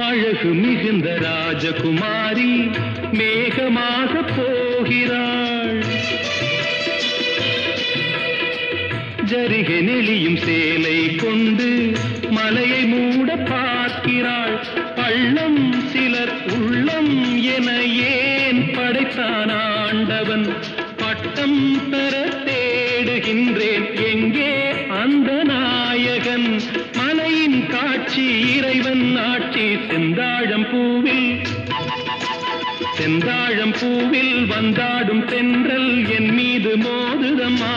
அழகு மிகுந்த ராஜகுமாரி மேகமாக போகிறாள். ஜரிகை நெளியும் சேலை கொண்டு மலையை மூட பார்க்கிறாள். பள்ளம் சிலர் உள்ளம் என ஏன் படைத்தான் ஆண்டவன்? பட்டம் பெற தேடுகின்றேன், எங்கே அந்த நாயகன்? மலையின் காட்சி இறைவன் ஆட்சி. செந்தாழம் பூவில் வந்தாடும் தென்றல் என் மீது மோதுதம்மா.